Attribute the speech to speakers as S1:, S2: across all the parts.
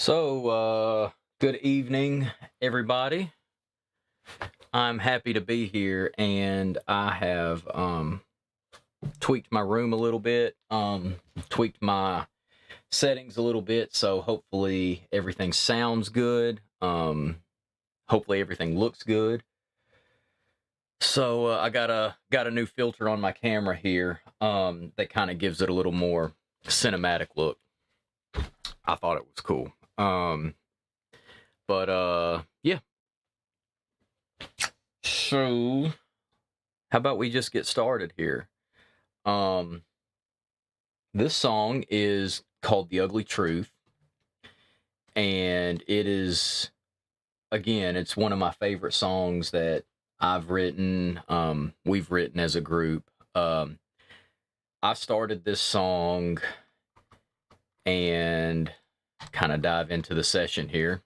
S1: Good evening, everybody. I'm happy to be here, and I have tweaked my room a little bit, tweaked my settings a little bit, so hopefully everything sounds good. Hopefully everything looks good. So I got a new filter on my camera here that kind of gives it a little more cinematic look. I thought it was cool. Yeah. So how about we just get started here? This song is called The Ugly Truth, and it is, again, it's one of my favorite songs that I've written, we've written as a group. I started this song and kind of dive into the session here.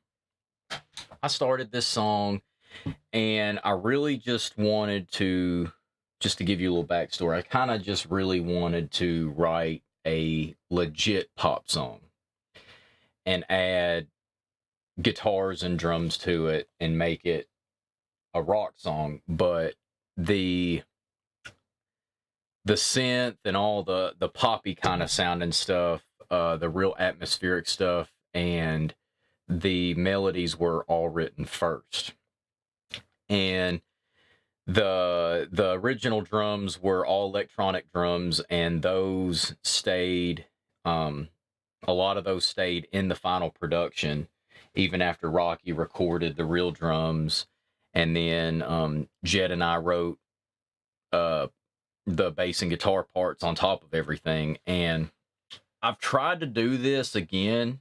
S1: I started this song and I really just wanted to, just to give you a little backstory, I kind of just really wanted to write a legit pop song and add guitars and drums to it and make it a rock song, but the synth and all the poppy kind of sounding stuff, the real atmospheric stuff, and the melodies were all written first. And the original drums were all electronic drums, and those stayed, a lot of those stayed in the final production, even after Rocky recorded the real drums. And then Jed and I wrote the bass and guitar parts on top of everything. And I've tried to do this again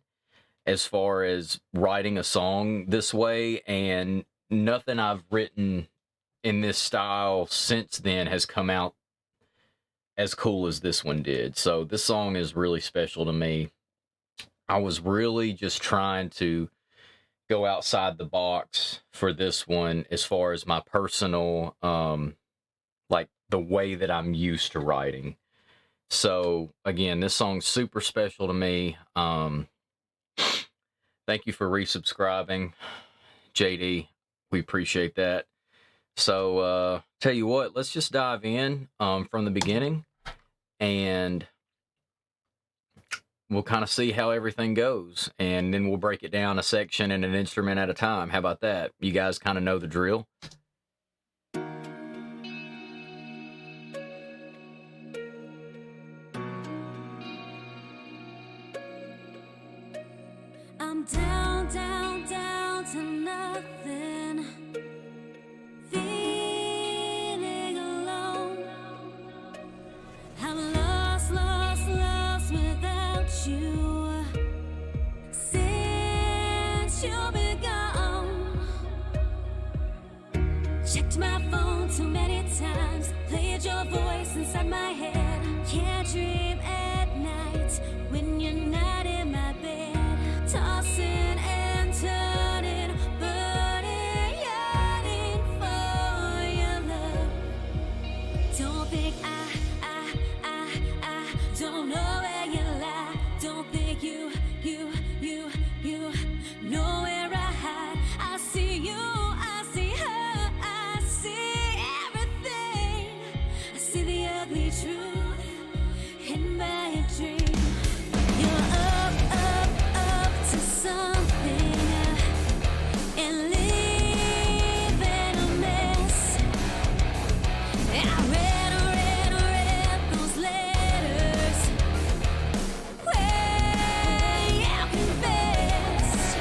S1: as far as writing a song this way, and nothing I've written in this style since then has come out as cool as this one did. So this song is really special to me. I was really just trying to go outside the box for this one as far as my personal, like the way that I'm used to writing. So again, this song's super special to me. Thank you for resubscribing, JD. We appreciate that. So tell you what, let's just dive in from the beginning, and we'll kind of see how everything goes, and then we'll break it down a section and an instrument at a time. How about that? You guys kind of know the drill.
S2: I'm down, down, down to nothing, feeling alone. I'm lost, lost, lost without you. Since you've been gone, checked my phone too many times, played your voice inside my head. Can't dream at night when you're not in my bed. Tossing and turning, burning, yearning for your love. Don't think I don't know where you lie. Don't think you know where I hide. I see you, I see her, I see everything. I see the ugly truth in my dream. You're up to something and leaving a mess. I read those letters where you confessed.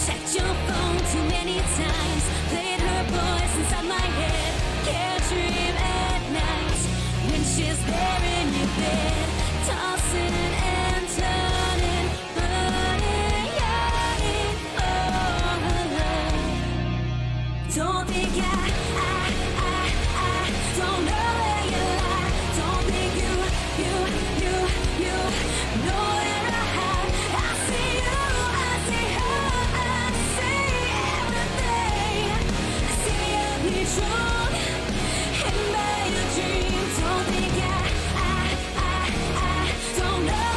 S2: Checked your phone too many times, played her voice inside my head. Can't dream at night when she's there in your bed. Tossing and turning, burning, yearning for her love. Don't think I don't know where you lie. Don't think you know where I hide. I see you, I see her, I see everything. I see the ugly truth in my dreams. Don't think I don't know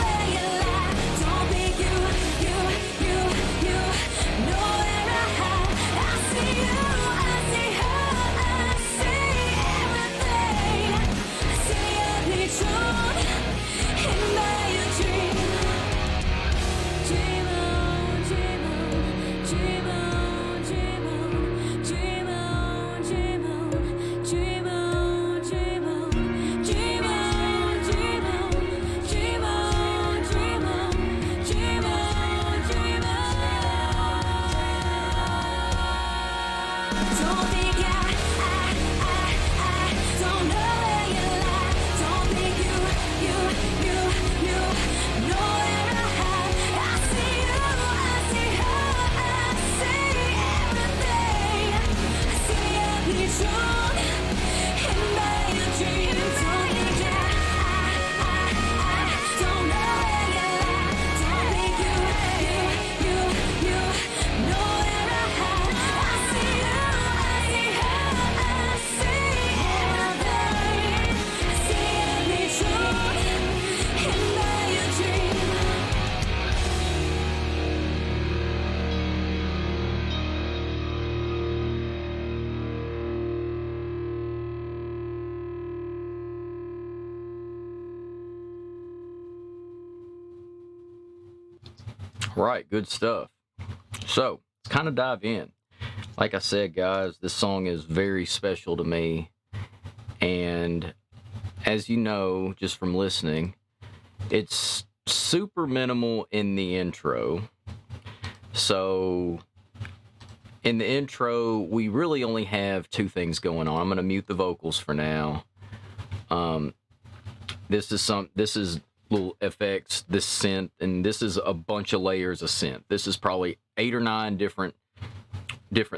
S1: Right, good stuff. So let's kind of dive in. Like I said, guys, this song is very special to me. And as you know, just from listening, it's super minimal in the intro. So in the intro, we really only have two things going on. I'm going to mute the vocals for now. This is little effects, this synth, and this is a bunch of layers of synth. This is probably 8 or 9 different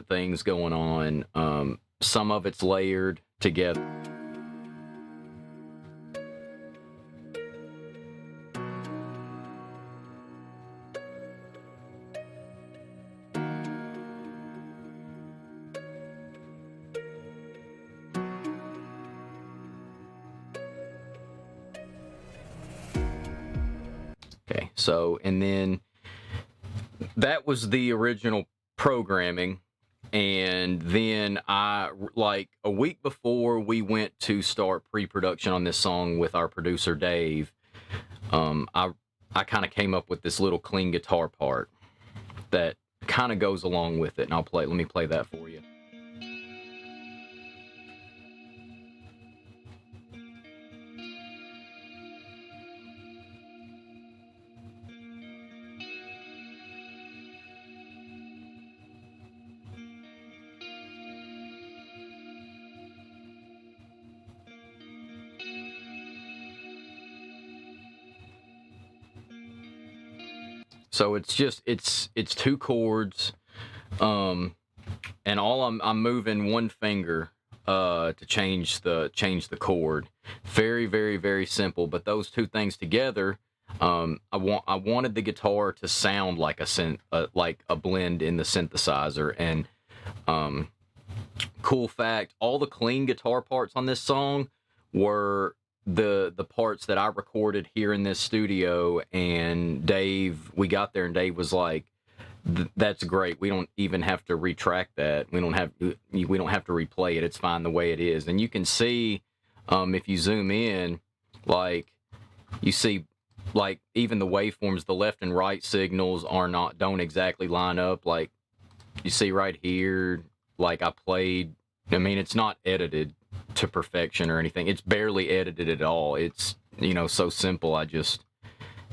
S1: things going on. Some of it's layered together. Okay, so, and then that was the original programming. And then like a week before we went to start pre-production on this song with our producer, Dave, I kind of came up with this little clean guitar part that kind of goes along with it. And let me play that for you. So it's just it's 2 chords, and all I'm moving one finger to change the chord. Very, very, very simple. But those 2 things together, I wanted the guitar to sound like like a blend in the synthesizer. And cool fact, all the clean guitar parts on this song were the parts that I recorded here in this studio. And we got there and Dave was like, that's great. We don't even have to retrack that. We don't have to replay it. It's fine the way it is. And you can see, if you zoom in, like you see, like even the waveforms, the left and right signals don't exactly line up. Like you see right here, like it's not edited to perfection or anything. It's barely edited at all. It's, so simple.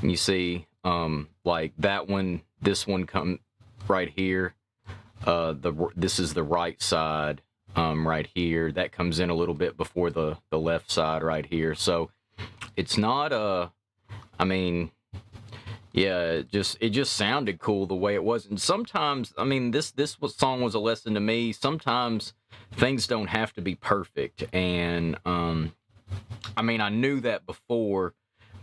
S1: You see, like that one, this one come right here. This is the right side, right here. That comes in a little bit before the left side right here. So it's not it just sounded cool the way it was. And sometimes, this song was a lesson to me. Sometimes things don't have to be perfect. And, I knew that before,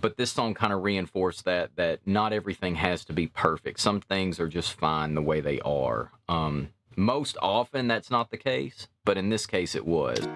S1: but this song kind of reinforced that not everything has to be perfect. Some things are just fine the way they are. Most often that's not the case, but in this case it was.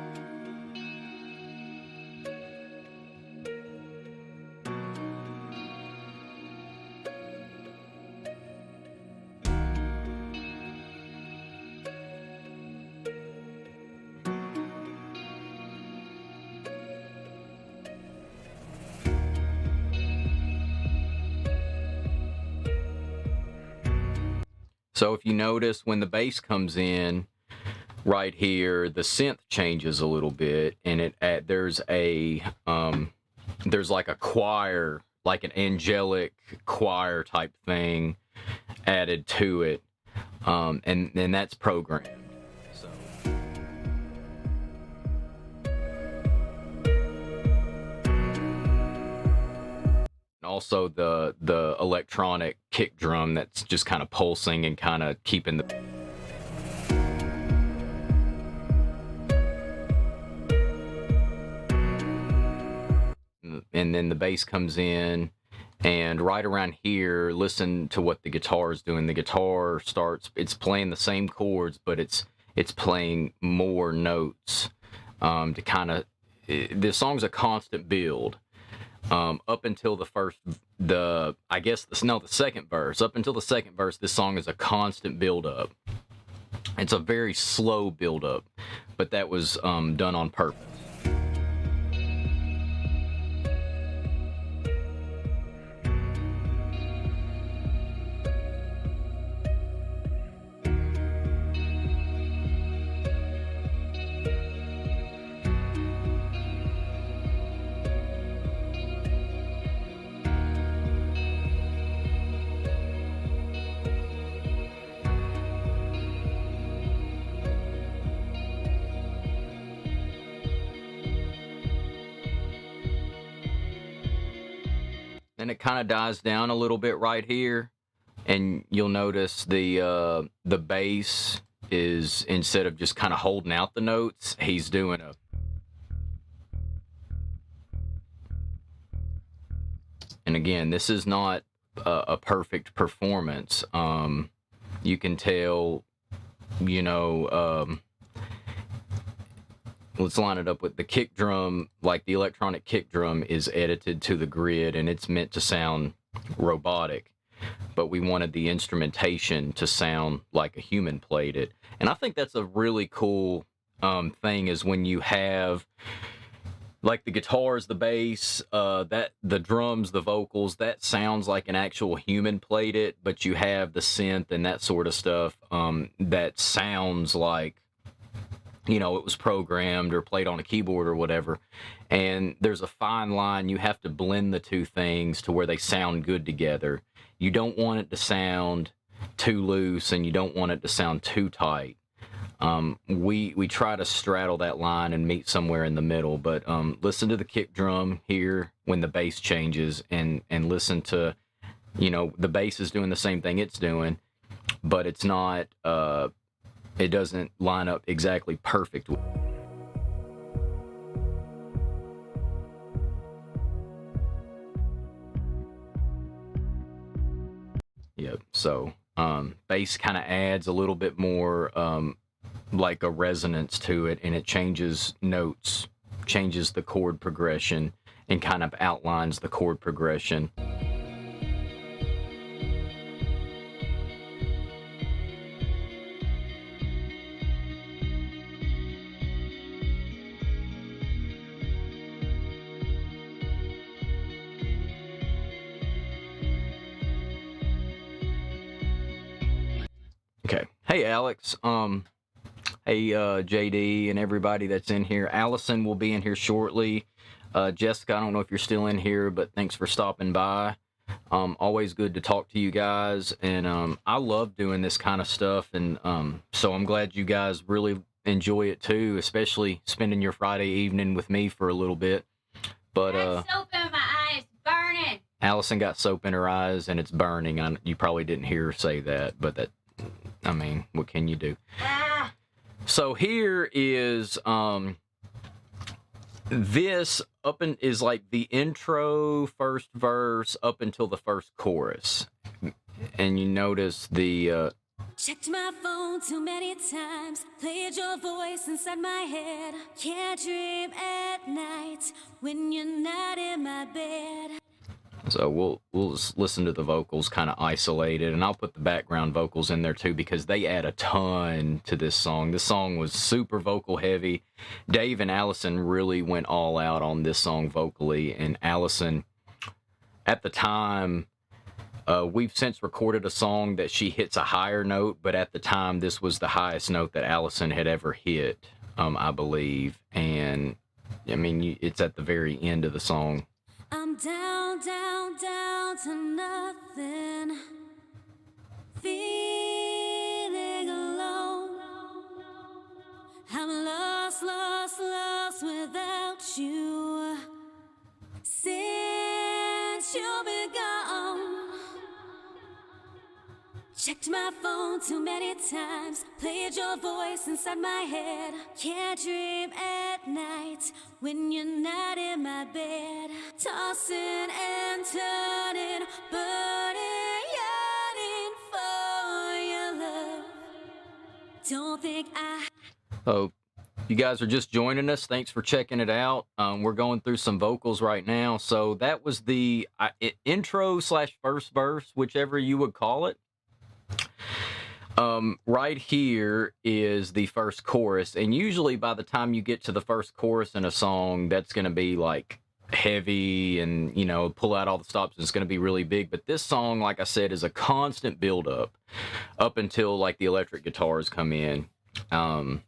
S1: So if you notice, when the bass comes in right here, the synth changes a little bit, and there's like a choir, like an angelic choir type thing added to it, and that's programmed. Also the electronic kick drum that's just kind of pulsing and kind of keeping the and then the bass comes in, and right around here, listen to what the guitar is doing. The guitar it's playing the same chords, but it's playing more notes to kind of, this song's a constant build. Up until the second verse. Up until the second verse, this song is a constant build-up. It's a very slow build-up, but that was done on purpose. then it kind of dies down a little bit right here, and you'll notice the bass is, instead of just kind of holding out the notes, he's doing a, and again, this is not a perfect performance. You can tell, you know, let's line it up with the kick drum. Like, the electronic kick drum is edited to the grid, and it's meant to sound robotic, but we wanted the instrumentation to sound like a human played it. And I think that's a really cool thing, is when you have, like, the guitars, the bass, that the drums, the vocals, that sounds like an actual human played it, but you have the synth and that sort of stuff that sounds like, you know, it was programmed or played on a keyboard or whatever. And there's a fine line. You have to blend the two things to where they sound good together. You don't want it to sound too loose, and you don't want it to sound too tight. We try to straddle that line and meet somewhere in the middle, but listen to the kick drum here when the bass changes, and listen to, you know, the bass is doing the same thing it's doing, but it's not, it doesn't line up exactly perfect. Yep. So bass kind of adds a little bit more like a resonance to it, and it changes notes, changes the chord progression, and kind of outlines the chord progression. Okay. Hey, Alex. Hey, JD and everybody that's in here. Allison will be in here shortly. Jessica, I don't know if you're still in here, but thanks for stopping by. Always good to talk to you guys. And I love doing this kind of stuff. And so I'm glad you guys really enjoy it too, especially spending your Friday evening with me for a little bit. But
S3: I got soap in my eyes, burning.
S1: Allison got soap in her eyes and it's burning. You probably didn't hear her say that, but that, I mean, what can you do? So here is this is like the intro, first verse up until the first chorus, and you notice the
S2: checked my phone too many times, played your voice inside my head. Can't dream at night when you're not in my bed.
S1: So we'll just listen to the vocals kind of isolated, and I'll put the background vocals in there too, because they add a ton to this song. This song was super vocal heavy. Dave and Allison really went all out on this song vocally, and Allison, at the time, we've since recorded a song that she hits a higher note, but at the time this was the highest note that Allison had ever hit, I believe. And I mean, it's at the very end of the song.
S2: I'm down, down, down to nothing, feeling alone. I'm lost, lost, lost without you, since you've been gone. Checked my phone too many times, played your voice inside my head. Can't dream at night when you're not in my bed. Tossing and turning, burning, yearning for your love. Don't think
S1: Oh, you guys are just joining us. Thanks for checking it out. We're going through some vocals right now. So that was the intro / first verse, whichever you would call it. Right here is the first chorus, and usually by the time you get to the first chorus in a song, that's going to be like heavy and, you know, pull out all the stops, and it's going to be really big. But this song, like I said, is a constant build up until like the electric guitars come in. And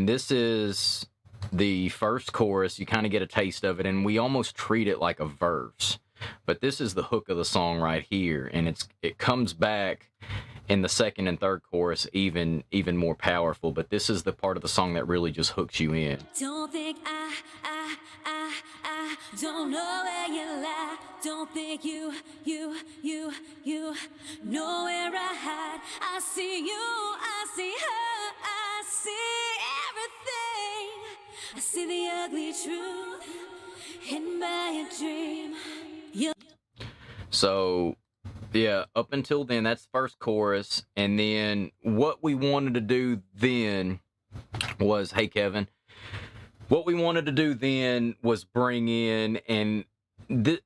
S1: this is the first chorus. You kind of get a taste of it, and we almost treat it like a verse, but this is the hook of the song right here, and it comes back in the second and third chorus even more powerful. But this is the part of the song that really just hooks you in.
S2: don't think Don't know where you lie. Don't think you know where I hide. I see you, I see her, I see everything. I see the ugly truth hidden by a dream.
S1: So, yeah, up until then, that's the first chorus. And then what we wanted to do then was, hey, Kevin, what we wanted to do then was bring in, and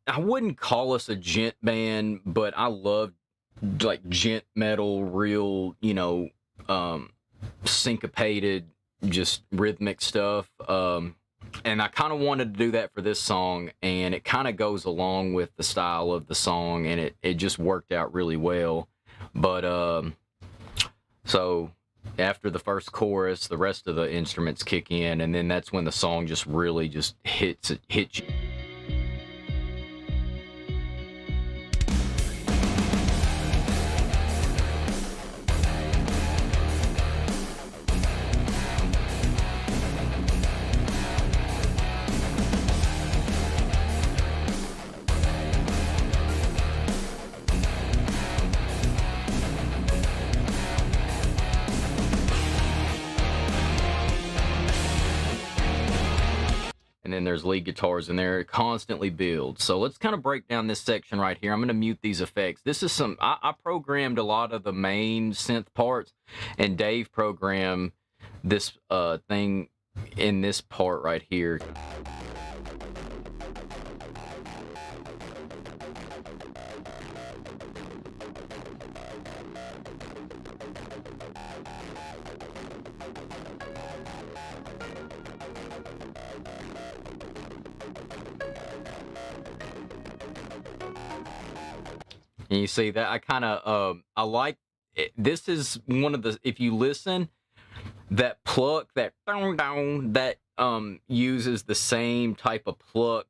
S1: I wouldn't call us a gent band, but I love like gent metal, real, syncopated, just rhythmic stuff. And I kind of wanted to do that for this song, and it kind of goes along with the style of the song, and it just worked out really well. But so after the first chorus, the rest of the instruments kick in, and then that's when the song just really just hits you. And then there's lead guitars in there. It constantly builds. So let's kind of break down this section right here. I'm going to mute these effects. This is I programmed a lot of the main synth parts, and Dave programmed this thing in this part right here. And you see that I kind of, I like it. This is one of the, if you listen, that pluck, that down, that uses the same type of pluck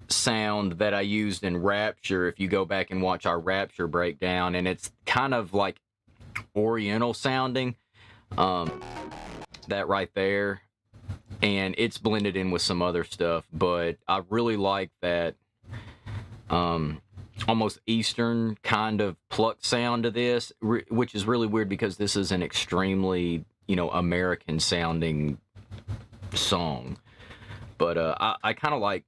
S1: sound that I used in Rapture. If you go back and watch our Rapture breakdown, and it's kind of like oriental sounding, that right there. And it's blended in with some other stuff, but I really like that, almost Eastern kind of pluck sound to this, which is really weird because this is an extremely, American sounding song. But I kind of like,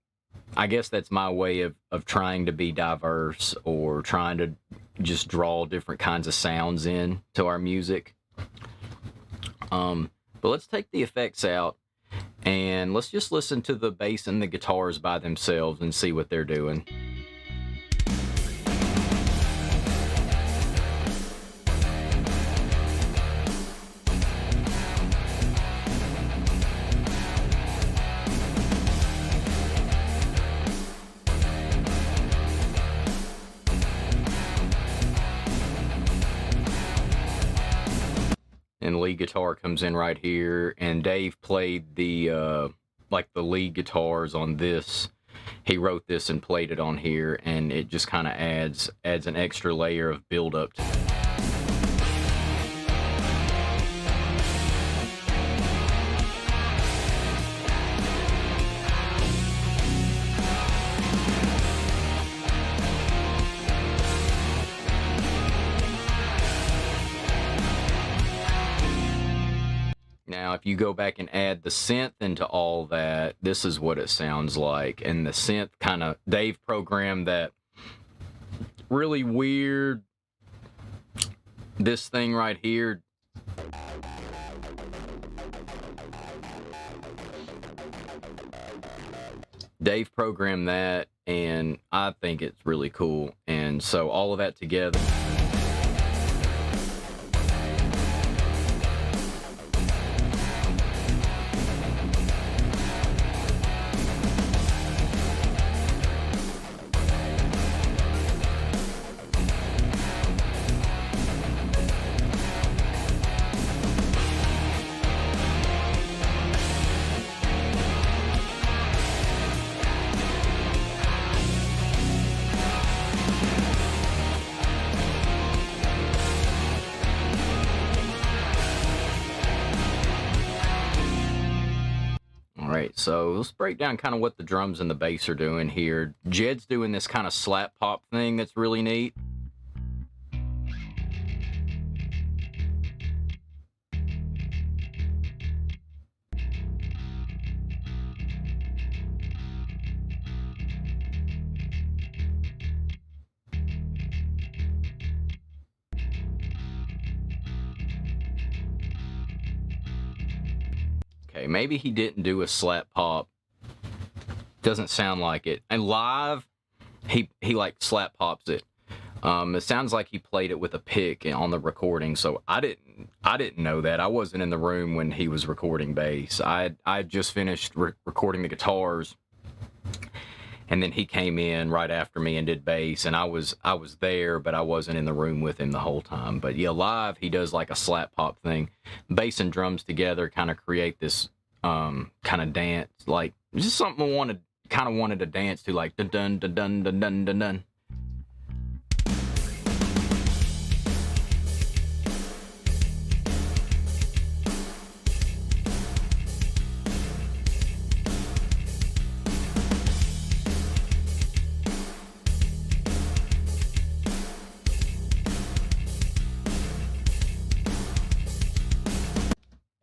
S1: I guess that's my way of trying to be diverse, or trying to just draw different kinds of sounds in to our music. But let's take the effects out, and let's just listen to the bass and the guitars by themselves and see what they're doing. And lead guitar comes in right here, and Dave played the like the lead guitars on this. He wrote this and played it on here, and it just kind of adds an extra layer of build up to it. Now, if you go back and add the synth into all that, this is what it sounds like. And the synth kind of, Dave programmed that really weird, this thing right here. Dave programmed that, and I think it's really cool. And so all of that together. right, so let's break down kind of what the drums and the bass are doing here. Jed's doing this kind of slap pop thing that's really neat. Okay, maybe he didn't do a slap pop. Doesn't sound like it. And live, he like slap pops it. It sounds like he played it with a pick on the recording. So I didn't know that. I wasn't in the room when he was recording bass. I just finished recording the guitars, and then he came in right after me and did bass. And I was there, but I wasn't in the room with him the whole time. But yeah, live he does like a slap pop thing. Bass and drums together kind of create this kind of dance, like just something I wanted to dance to, like dun dun dun dun dun dun dun dun.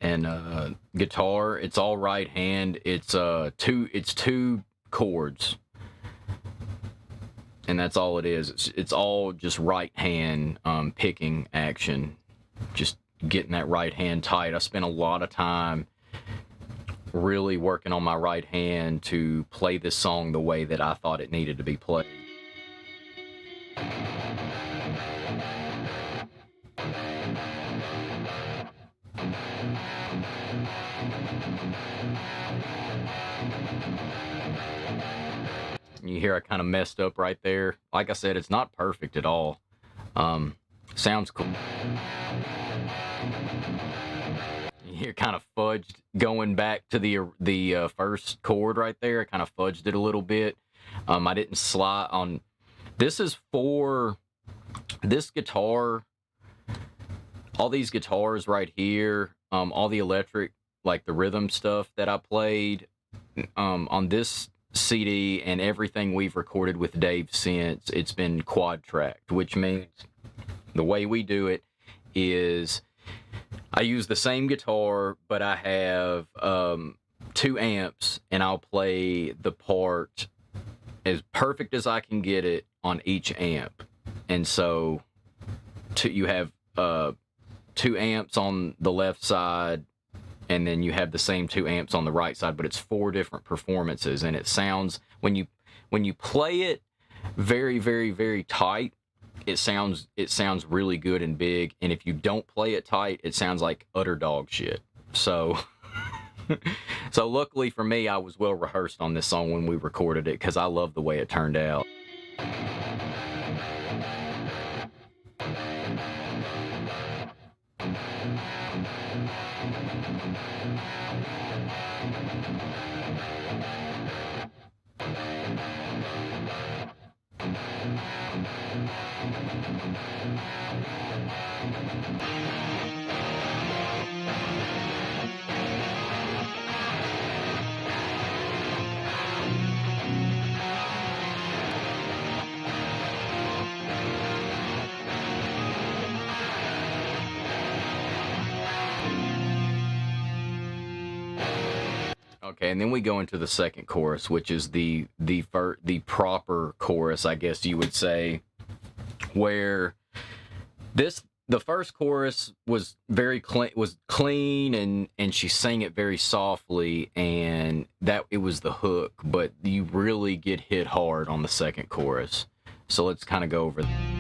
S1: And guitar, it's all right hand. It's two chords, and that's all it is. It's all just right hand picking action, just getting that right hand tight. I spent a lot of time really working on my right hand to play this song the way that I thought it needed to be played. You hear I kind of messed up right there. Like I said, it's not perfect at all. Sounds cool. You hear kind of fudged going back to the first chord right there. I kind of fudged it a little bit. I didn't slide on. This is for this guitar. All these guitars right here. All the electric, like the rhythm stuff that I played on this CD and everything we've recorded with Dave since, it's been quad tracked, which means the way we do it is I use the same guitar, but I have 2 amps, and I'll play the part as perfect as I can get it on each amp. And so you have 2 amps on the left side, and then you have the same 2 amps on the right side, but it's 4 different performances, and it sounds, when you play it very, very, very tight, it sounds really good and big, and if you don't play it tight, it sounds like utter dog shit. So so luckily for me, I was well rehearsed on this song when we recorded it, because I love the way it turned out. Okay, and then we go into the second chorus, which is the proper chorus, I guess you would say, where the first chorus was very clean, and she sang it very softly, and that it was the hook, but you really get hit hard on the second chorus. So let's kind of go over that.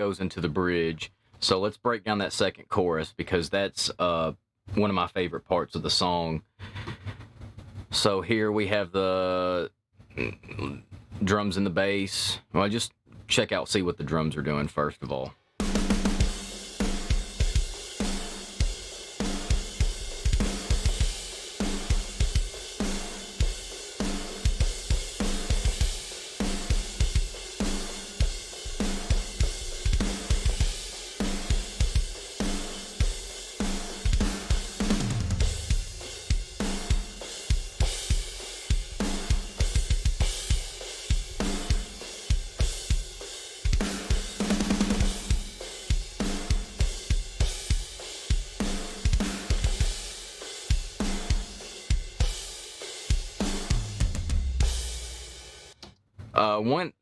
S1: goes into the bridge. So let's break down that second chorus, because that's one of my favorite parts of the song. So here we have the drums and the bass. Well, just see what the drums are doing first of all.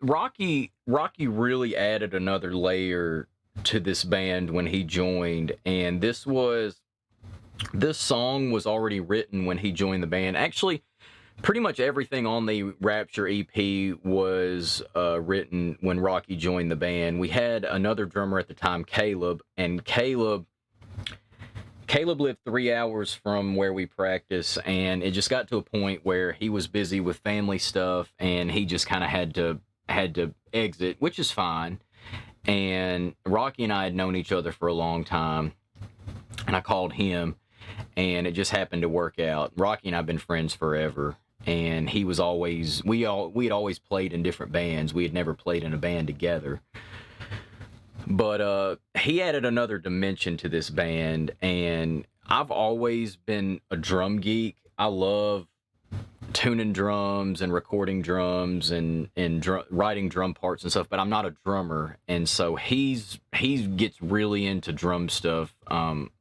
S1: Rocky really added another layer to this band when he joined, and this song was already written when he joined the band. Actually, pretty much everything on the Rapture EP was written when Rocky joined the band. We had another drummer at the time, Caleb, and Caleb lived 3 hours from where we practice, and it just got to a point where he was busy with family stuff, and he just kind of had to exit, which is fine. And Rocky and I had known each other for a long time, and I called him, and it just happened to work out. Rocky and I have been friends forever, and we had always played in different bands. We had never played in a band together. But he added another dimension to this band, and I've always been a drum geek. I love tuning drums and recording drums and writing drum parts and stuff, but I'm not a drummer, and so he gets really into drum stuff,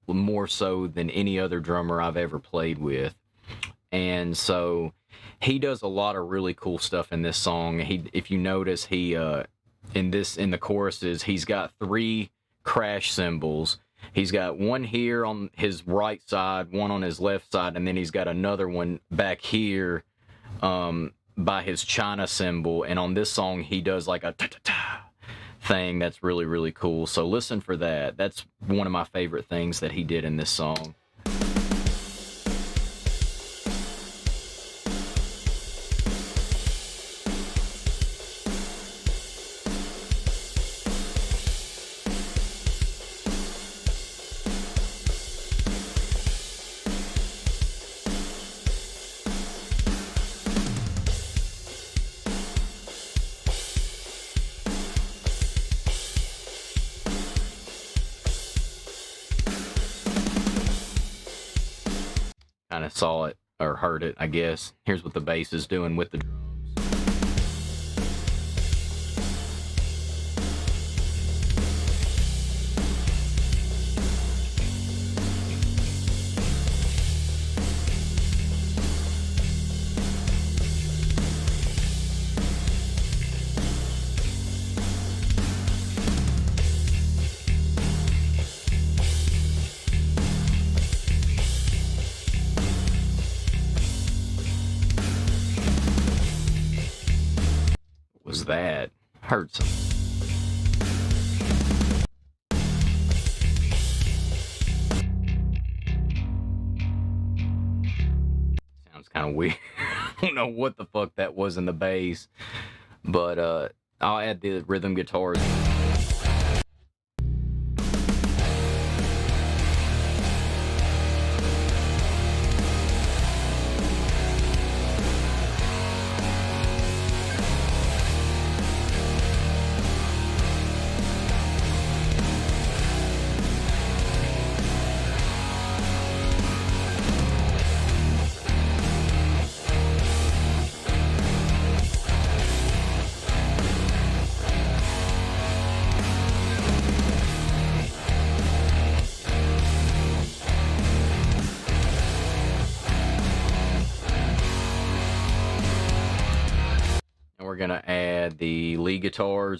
S1: more so than any other drummer I've ever played with. And so he does a lot of really cool stuff in this song. If you notice, in the choruses, he's got 3 crash cymbals. He's got one here on his right side, one on his left side, and then he's got another one back here by his China cymbal. And on this song, he does like a ta-ta-ta thing that's really, really cool. So listen for that. That's one of my favorite things that he did in this song. Kind of saw it or heard it, I guess. Here's what the bass is doing with the drums. Was that? Heard some. Sounds kind of weird. I don't know what the fuck that was in the bass, but I'll add the rhythm guitars. We're gonna add the lead guitars.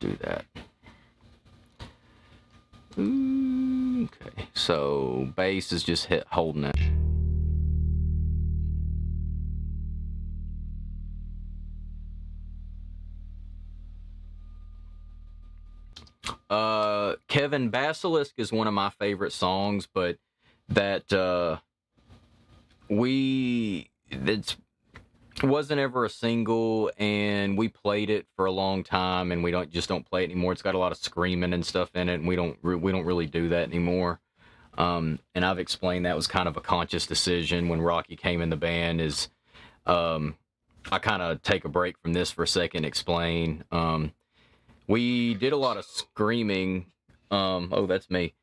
S1: do that. Okay, so bass is just holding it. Kevin, Basilisk is one of my favorite songs, but that it wasn't ever a single, and we played it for a long time, and we don't play it anymore. It's got a lot of screaming and stuff in it, and we don't really do that anymore. And I've explained that was kind of a conscious decision when Rocky came in the band. I kind of take a break from this for a second, explain. We did a lot of screaming. Oh, that's me.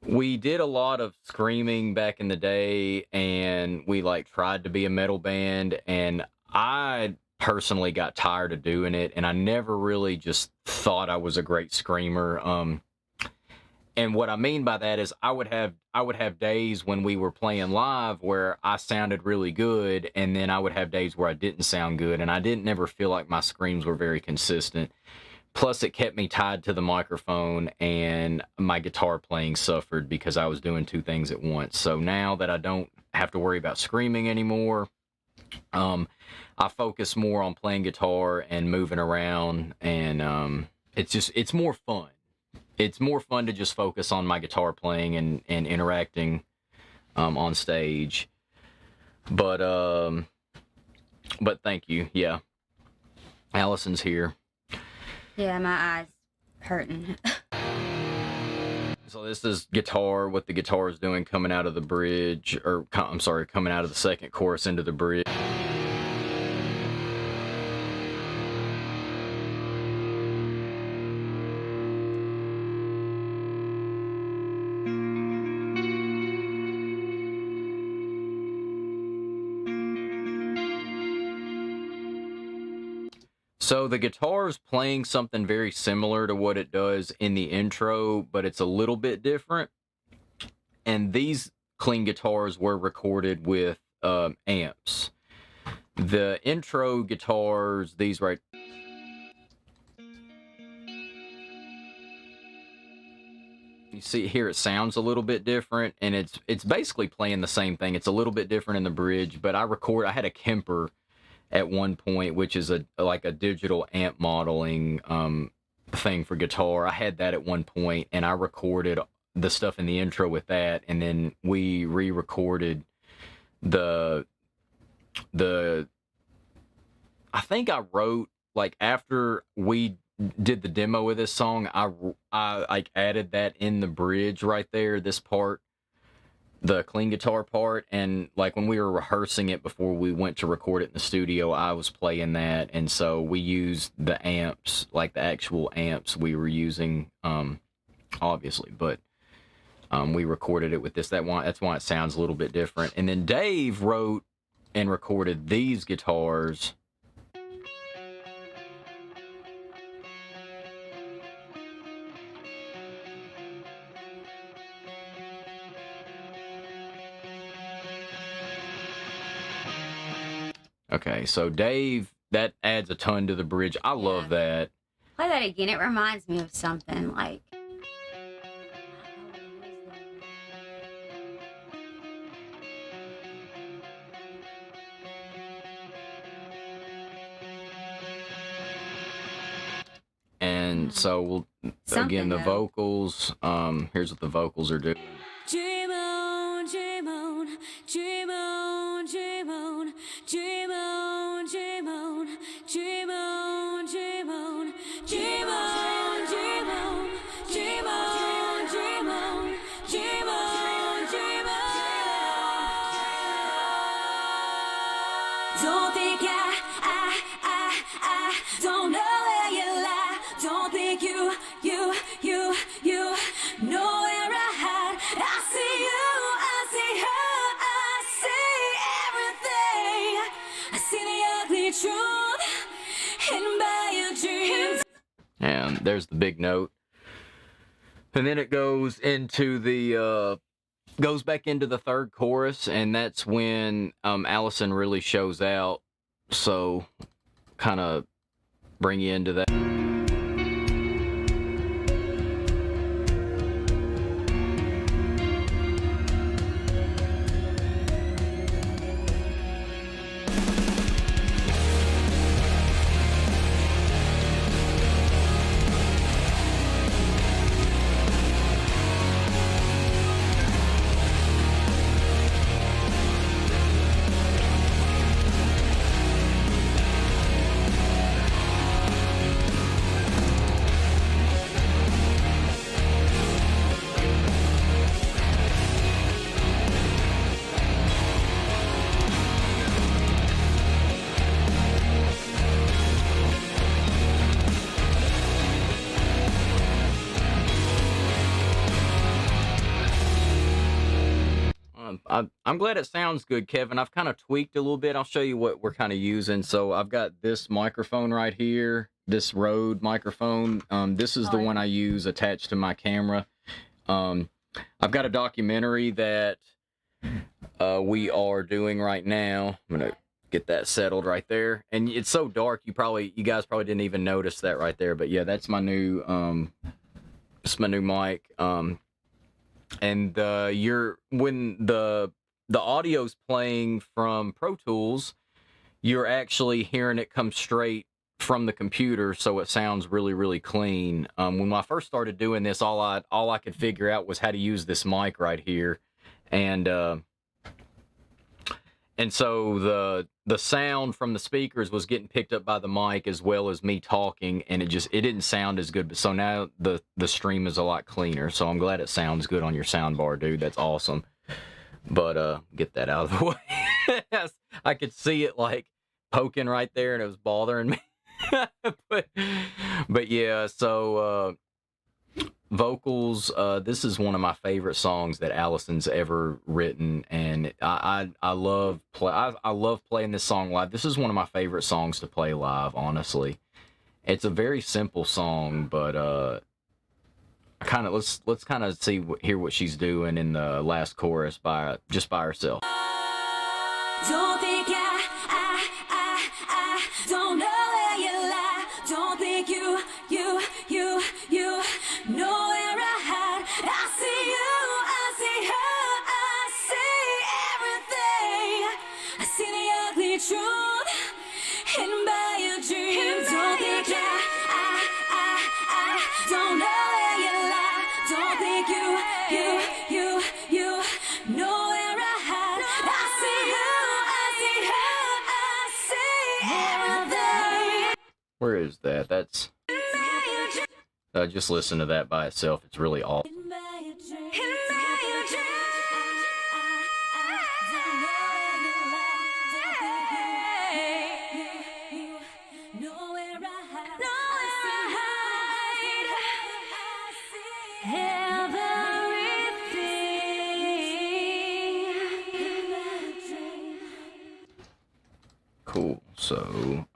S1: We did a lot of screaming back in the day, and we tried to be a metal band, and I personally got tired of doing it, and I never really just thought I was a great screamer. And what I mean by that is I would have days when we were playing live where I sounded really good, and then I would have days where I didn't sound good, and I didn't ever feel like my screams were very consistent. Plus, it kept me tied to the microphone, and my guitar playing suffered because I was doing two things at once. So now that I don't have to worry about screaming anymore, I focus more on playing guitar and moving around, and it's more fun. It's more fun to just focus on my guitar playing and interacting on stage. But thank you. Yeah. Allison's here.
S4: Yeah, my eyes hurting.
S1: So this is guitar, what the guitar is doing coming out of the bridge, or I'm sorry, coming out of the second chorus into the bridge. So the guitar is playing something very similar to what it does in the intro, but it's a little bit different. And these clean guitars were recorded with amps. The intro guitars, these right... You see here, it sounds a little bit different, and it's basically playing the same thing. It's a little bit different in the bridge, but I had a Kemper at one point, which is a digital amp modeling thing for guitar. I had that at one point, and I recorded the stuff in the intro with that, and then we re-recorded the I think I wrote, after we did the demo of this song, I added that in the bridge right there, this part, the clean guitar part, and when we were rehearsing it before we went to record it in the studio, I was playing that, and so we used the amps, the actual amps we were using, obviously, but we recorded it with this. That's why it sounds a little bit different. And then Dave wrote and recorded these guitars. Okay, so Dave, that adds a ton to the bridge. I love that.
S4: Play that again. It reminds me of something
S1: And so again, the vocals, here's what the vocals are doing.
S2: Dream on, dream on, dream on, dream on, dream on, dream on, dream on, dream on, dream on, dream on, dream on, dream on, dream on, dream on. Don't think I don't know where you lie. Don't think you know where I hide. I see you, I see her, I see everything. I see the ugly truth hidden by your dreams.
S1: And there's the big note. And then it goes into goes back into the third chorus, and that's when Allison really shows out. So kind of bring you into that. I'm glad it sounds good, Kevin. I've kind of tweaked a little bit. I'll show you what we're kind of using. So I've got this microphone right here, this Rode microphone. This is the one I use attached to my camera. I've got a documentary that we are doing right now. I'm gonna get that settled right there. And it's so dark, you guys probably didn't even notice that right there. But yeah, that's my new mic. And when the audio's playing from Pro Tools, you're actually hearing it come straight from the computer, so it sounds really, really clean. When I first started doing this, all I could figure out was how to use this mic right here, and so the sound from the speakers was getting picked up by the mic as well as me talking, and it didn't sound as good. But so now the stream is a lot cleaner. So I'm glad it sounds good on your soundbar, dude. That's awesome. But get that out of the way. Yes, I could see it like poking right there, and it was bothering me. but yeah, so vocals. This is one of my favorite songs that Allison's ever written, and I love playing this song live. This is one of my favorite songs to play live. Honestly, it's a very simple song, but let's kind of hear what she's doing in the last chorus just by herself.
S2: Don't think I don't know where you lie. Don't think you know where I hide. I see you, I see her, I see everything. I see the ugly truth hidden by your dreams. Don't think I don't know where you lie. Don't think you know where I hide. I see you, I see her, I see everything.
S1: Where is that? That's just listen to that by itself. It's really awful. Cool. So,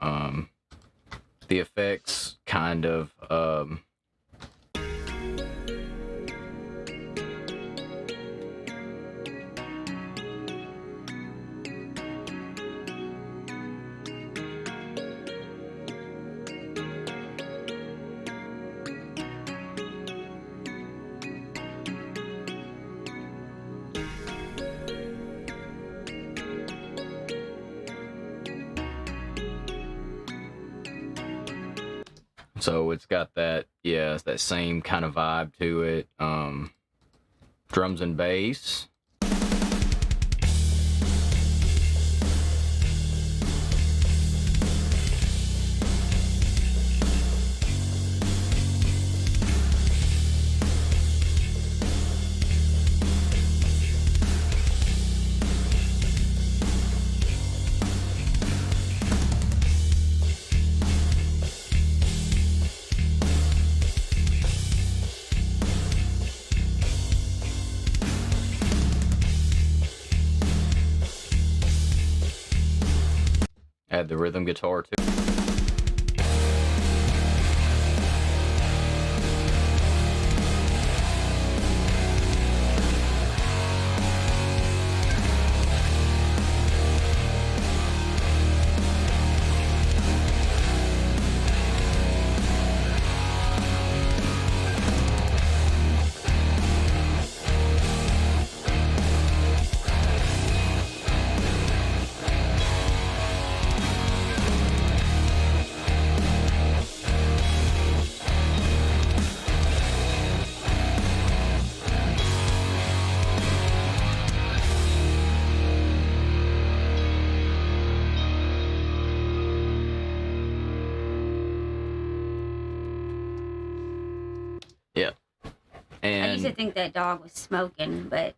S1: the effects kind of, so it's got that, yeah, it's that same kind of vibe to it. Drums and bass. Add the rhythm guitar too. Yeah. And
S4: I used to think that dog was smoking, but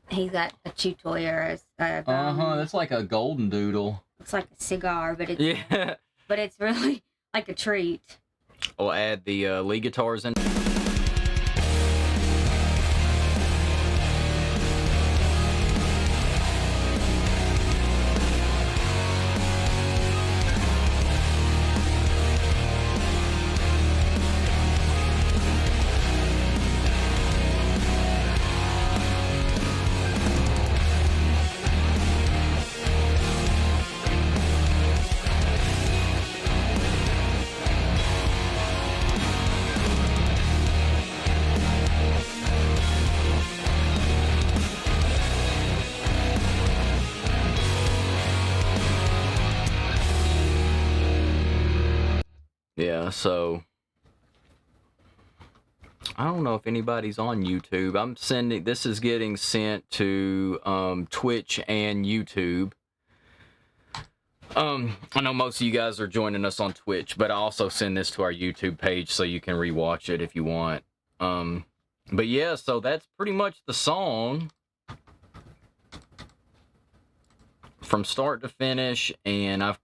S4: he's got a chew toy or
S1: that's like a golden doodle.
S4: It's like a cigar, but it's
S1: Yeah.
S4: but it's really like a treat.
S1: We'll add the lead guitars in. Yeah, so I don't know if anybody's on YouTube. This is getting sent to Twitch and YouTube. I know most of you guys are joining us on Twitch, but I also send this to our YouTube page so you can rewatch it if you want. But yeah, so that's pretty much the song from start to finish, and I've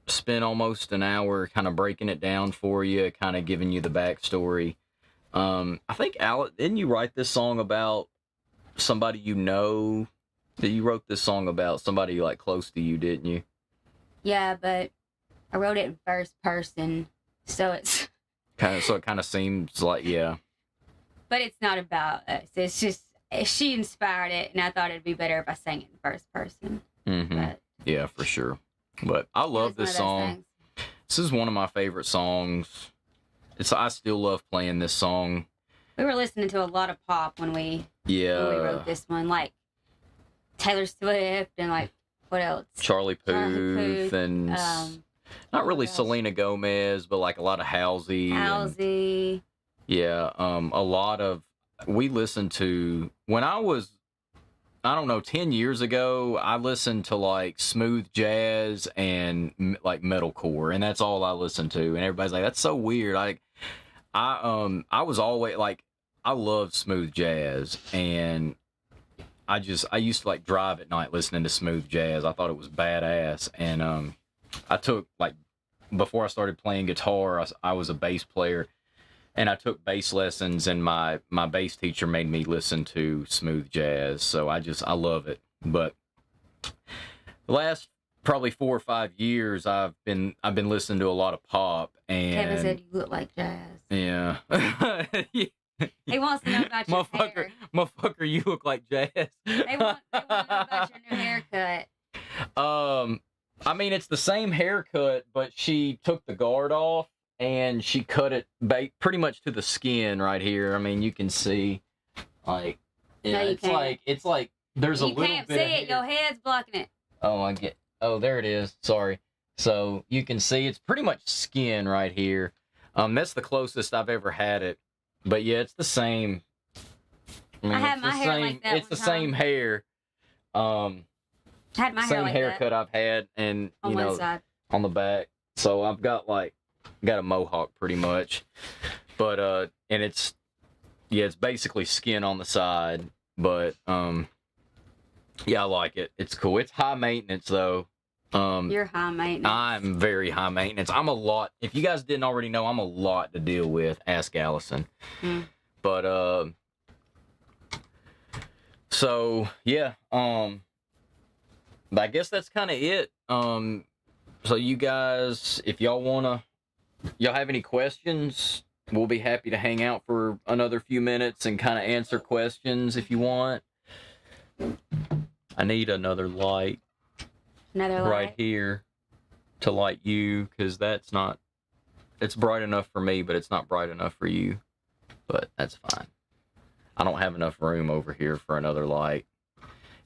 S1: spent almost an hour kind of breaking it down for you, kind of giving you the backstory. I think, Alex, didn't you write this song about somebody you know? That you wrote this song about somebody like close to you, didn't you?
S4: Yeah, but I wrote it in first person, so it's
S1: it kind of seems like, yeah.
S4: But it's not about us. It's just she inspired it, and I thought it'd be better if I sang it in first person.
S1: Mm-hmm.
S4: But
S1: yeah, for sure. But I love this song. This is one of my favorite songs. I still love playing this song.
S4: We were listening to a lot of pop when we wrote this one, like Taylor Swift and like what else?
S1: Charlie Puth and not really Selena Gomez, but like a lot of Halsey.
S4: And,
S1: yeah, a lot of we listened to when I was, I don't know, 10 years ago. I listened to like smooth jazz and like metalcore, and that's all I listened to. And everybody's like, "That's so weird." I was always like, I love smooth jazz, and I used to like drive at night listening to smooth jazz. I thought it was badass, and I took like before I started playing guitar, I was a bass player, and I took bass lessons, and my bass teacher made me listen to smooth jazz. So I love it. But the last probably 4 or 5 years, I've been listening to a lot of pop. And
S4: Kevin said you look like jazz.
S1: Yeah.
S4: He wants to know about your hair.
S1: Motherfucker, you look like jazz.
S4: They want to know about your new haircut.
S1: I mean, it's the same haircut, but she took the guard off and she cut it pretty much to the skin right here. I mean, you can see, like, yeah,
S4: no,
S1: it's like there's a little bit.
S4: You can't see it. Your head's blocking it.
S1: Oh, there it is. Sorry. So you can see it's pretty much skin right here. That's the closest I've ever had it. But yeah, it's the same. I
S4: had my hair like that.
S1: It's the same hair.
S4: I had my hair like
S1: haircut I've had, and
S4: on one side,
S1: on the back. So I've got a mohawk pretty much, but and it's basically skin on the side. But yeah, I like it. It's cool. It's high maintenance though.
S4: You're high maintenance.
S1: I'm very high maintenance. I'm a lot. If you guys didn't already know, I'm a lot to deal with. Ask Allison. But so yeah. But I guess that's kind of it. So you guys, if y'all have any questions, we'll be happy to hang out for another few minutes and kind of answer questions if you want. I need another light.
S4: Another light
S1: right here to light you, because it's bright enough for me, but it's not bright enough for you. But that's fine. I don't have enough room over here for another light.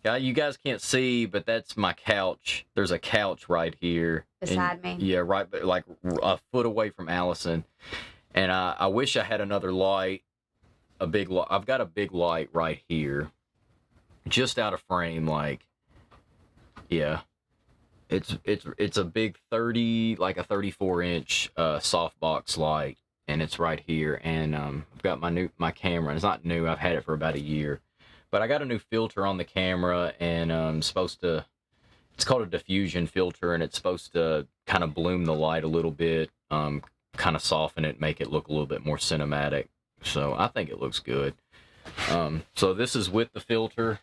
S1: Yeah, you guys can't see, but that's my couch. There's a couch right here.
S4: Beside me.
S1: Yeah, right, but like a foot away from Allison. And I wish I had another light. I've got a big light right here. Just out of frame, like, yeah. It's a big 34-inch softbox light, and it's right here. And I've got my camera. It's not new. I've had it for about a year, but I got a new filter on the camera, and it's called a diffusion filter, and it's supposed to kind of bloom the light a little bit, kind of soften it, make it look a little bit more cinematic. So I think it looks good. So this is with the filter.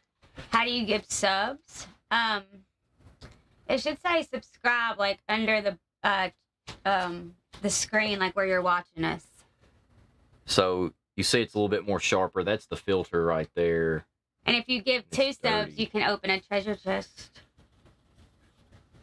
S4: How do you give subs? It should say subscribe, like under the screen, like where you're watching us.
S1: So you see it's a little bit more sharper. That's the filter right there.
S4: And if you give 2 subs, you can open a treasure chest.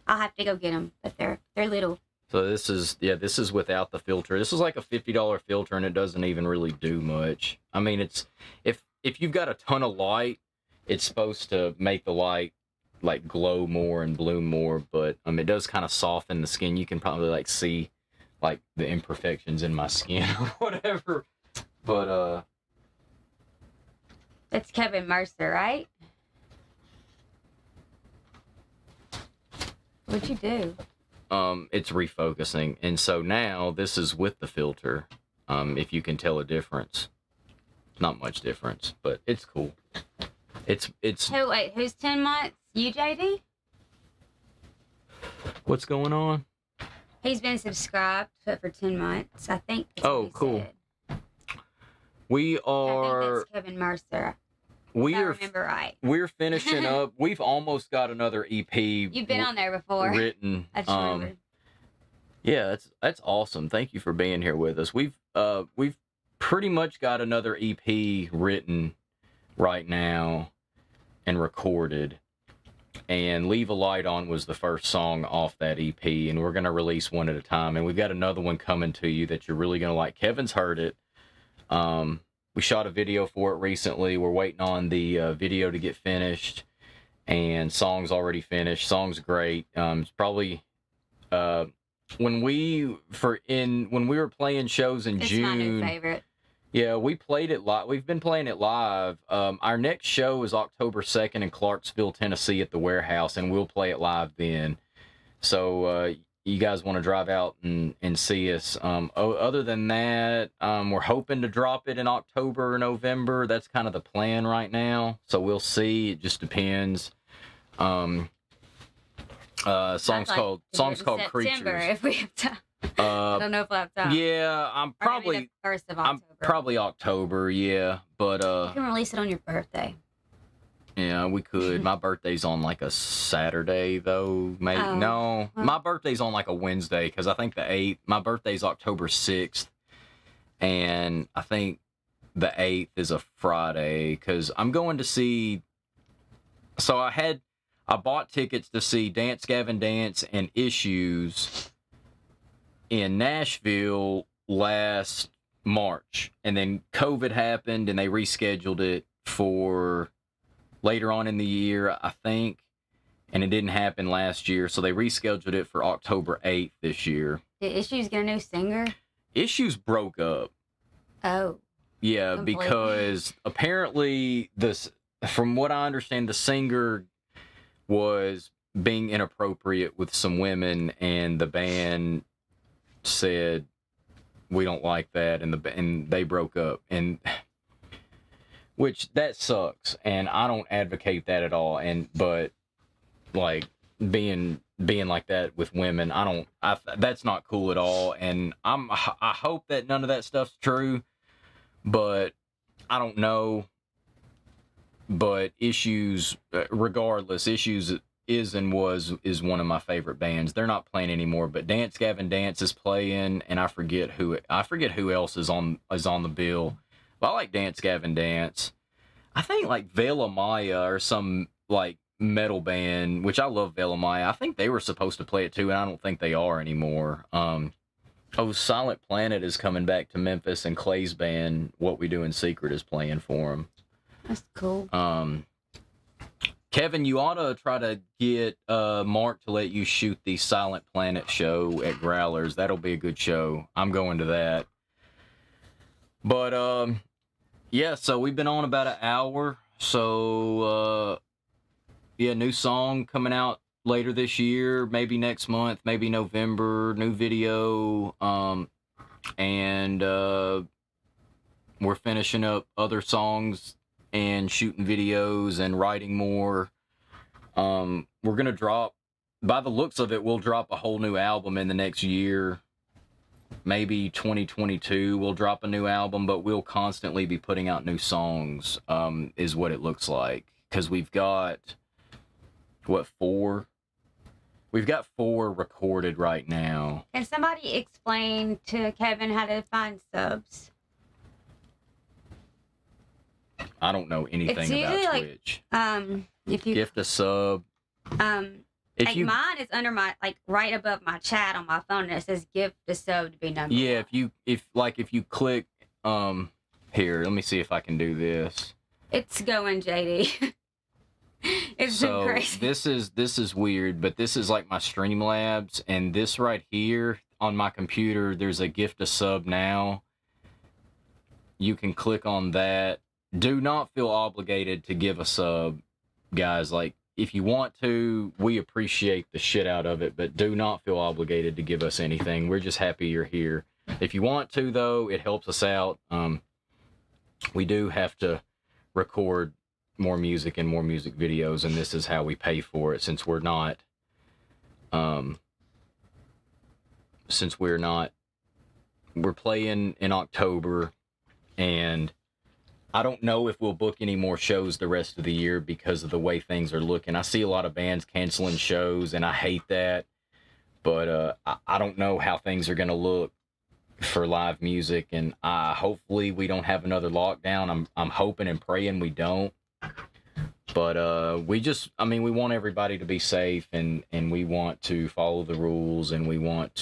S4: I'll have to go get them, but they're little.
S1: So this is without the filter. This is like a $50 filter, and it doesn't even really do much. I mean, it's if you've got a ton of light, it's supposed to make the light like glow more and bloom more, but it does kind of soften the skin. You can probably like see like the imperfections in my skin or whatever. But
S4: It's Kevin Mercer, right? What'd you do?
S1: It's refocusing, and so now this is with the filter. If you can tell a difference, not much difference, but it's cool. It's.
S4: Who's 10 months? You, JD?
S1: What's going on?
S4: He's been subscribed for 10 months, I think.
S1: Oh, cool. We are.
S4: I think that's Kevin Mercer.
S1: We
S4: if I
S1: are.
S4: remember right.
S1: We're finishing up. We've almost got another EP.
S4: You've been on there before.
S1: Written.
S4: I just remember.
S1: Yeah, that's awesome. Thank you for being here with us. We've pretty much got another EP written right now and recorded. And Leave a Light On was the first song off that EP, and we're going to release one at a time. And we've got another one coming to you that you're really going to like. Kevin's heard it. We shot a video for it recently. We're waiting on the video to get finished, and song's already finished. Song's great. It's probably when we were playing shows in June.
S4: It's my new favorite.
S1: Yeah, we played it live. We've been playing it live. Our next show is October 2nd in Clarksville, Tennessee at the Warehouse, and we'll play it live then. So you guys want to drive out and see us. Other than that, we're hoping to drop it in October or November. That's kind of the plan right now. So we'll see. It just depends. Songs called
S4: September,
S1: Creatures.
S4: if we have time. I don't know if we'll have time.
S1: Yeah, I'm probably
S4: the 1st of October.
S1: I'm probably October, yeah. But
S4: you can release it on your birthday.
S1: Yeah, we could. My birthday's on like a Saturday though. Maybe no. My birthday's on like a Wednesday because I think the 8th. My birthday's October 6th, and I think the 8th is a Friday because I'm going to see. So I bought tickets to see Dance Gavin Dance and Issues in Nashville last March, and then COVID happened and they rescheduled it for later on in the year, I think, and it didn't happen last year, so they rescheduled it for October 8th this year.
S4: Did Issues get a new singer?
S1: Issues broke up.
S4: Oh.
S1: Yeah,
S4: completely.
S1: because apparently from what I understand, the singer was being inappropriate with some women, and the band said we don't like that, and they broke up, and which that sucks, and I don't advocate that at all. But like being like that with women, that's not cool at all. And I hope that none of that stuff's true, but I don't know. But Issues, regardless, Issues is one of my favorite bands. They're not playing anymore, but Dance Gavin Dance is playing, and I forget who else is on the bill. But I like Dance Gavin Dance. I think like Vela Maya or some like metal band, which I love Vela Maya. I think they were supposed to play it too, and I don't think they are anymore. Silent Planet is coming back to Memphis, and Clay's band, What We Do in Secret, is playing for them.
S4: That's cool.
S1: Kevin, you ought to try to get Mark to let you shoot the Silent Planet show at Growlers. That'll be a good show. I'm going to that. But, yeah, so we've been on about an hour. So, yeah, new song coming out later this year, maybe next month, maybe November, new video. And we're finishing up other songs and shooting videos and writing more. We're going to drop, by the looks of it, we'll drop a whole new album in the next year. Maybe 2022 we'll drop a new album, but we'll constantly be putting out new songs, is what it looks like. Because we've got, four? We've got 4 recorded right now.
S4: Can somebody explain to Kevin how to find subs?
S1: I don't know anything about Twitch.
S4: If you
S1: gift a sub.
S4: Mine is under my right above my chat on my phone, and it says gift a sub to be number 1.
S1: Yeah, if you click here, let me see if I can do this.
S4: It's going, JD. It's been crazy.
S1: This is weird, but this is like my Streamlabs, and this right here on my computer, there's a gift a sub now. You can click on that. Do not feel obligated to give a sub, guys. Like, if you want to, we appreciate the shit out of it, but do not feel obligated to give us anything. We're just happy you're here. If you want to, though, it helps us out. We do have to record more music and more music videos, and this is how we pay for it, since we're not we're playing in October, and I don't know if we'll book any more shows the rest of the year because of the way things are looking. I see a lot of bands canceling shows, and I hate that, but I don't know how things are going to look for live music, and hopefully we don't have another lockdown. I'm hoping and praying we don't. But we want everybody to be safe, and we want to follow the rules, and we want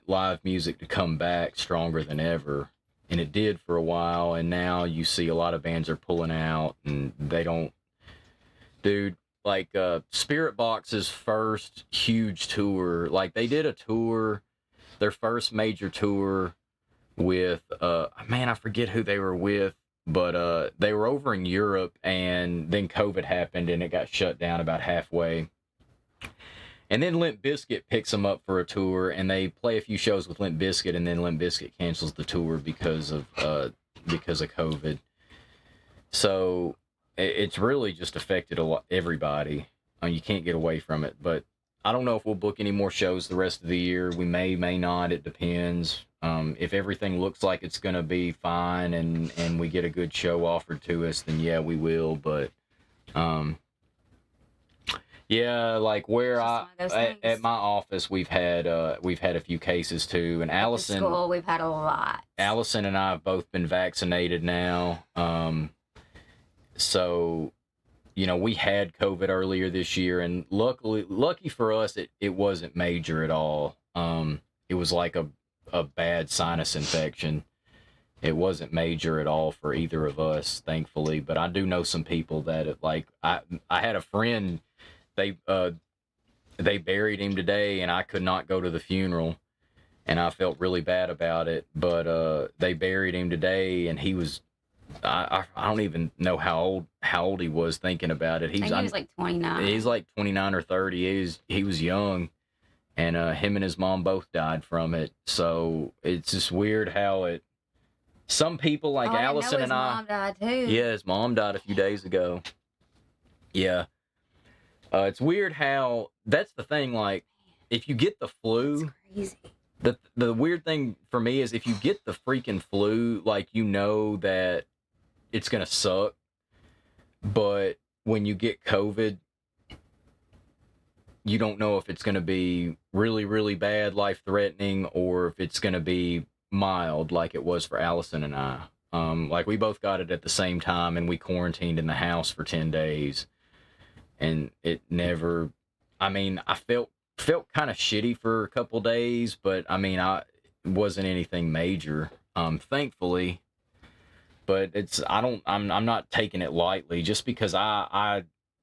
S1: live music to come back stronger than ever. And it did for a while, and now you see a lot of bands are pulling out, and they don't... Dude, like Spirit Box's first huge tour, like they did a tour, their first major tour with, man, I forget who they were with, but they were over in Europe, and then COVID happened, and it got shut down about halfway. And then Limp Bizkit picks them up for a tour, and they play a few shows with Limp Bizkit, and then Limp Bizkit cancels the tour because of COVID. So it's really just affected everybody. You can't get away from it. But I don't know if we'll book any more shows the rest of the year. We may not. It depends. If everything looks like it's going to be fine and we get a good show offered to us, then yeah, we will. But yeah, like where at my office, we've had a few cases too, and Allison.
S4: At school, we've had a lot.
S1: Allison and I have both been vaccinated now. So, you know, we had COVID earlier this year, and lucky for us, it wasn't major at all. It was like a bad sinus infection. It wasn't major at all for either of us, thankfully. But I do know some people that I had a friend. They buried him today, and I could not go to the funeral, and I felt really bad about it. But they buried him today, and he was, I don't even know how old he was thinking about it.
S4: He was like 29.
S1: He's like 29 or 30. He was young, and him and his mom both died from it. So it's just weird how some people like Allison and I.
S4: His mom died too.
S1: Yeah, his mom died a few days ago. Yeah. It's weird how, that's the thing, like, if you get the flu,
S4: it's crazy.
S1: The weird thing for me is if you get the freaking flu, like, you know that it's going to suck, but when you get COVID, you don't know if it's going to be really, really bad, life-threatening, or if it's going to be mild, like it was for Allison and I. Like, we both got it at the same time, and we quarantined in the house for 10 days. And it never, I mean, I felt kind of shitty for a couple days, but I mean, it wasn't anything major, thankfully. But I'm not taking it lightly. Just because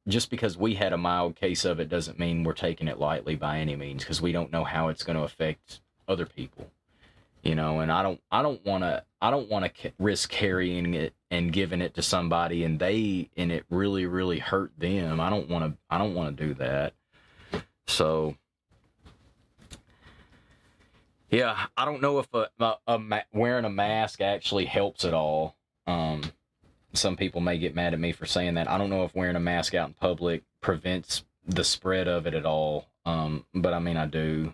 S1: just because we had a mild case of it doesn't mean we're taking it lightly by any means, because we don't know how it's going to affect other people, you know. And I don't want to risk carrying it and giving it to somebody and it really, really hurt them. I don't want to do that. So yeah, I don't know if wearing a mask actually helps at all. Some people may get mad at me for saying that. I don't know if wearing a mask out in public prevents the spread of it at all. But I mean, I do,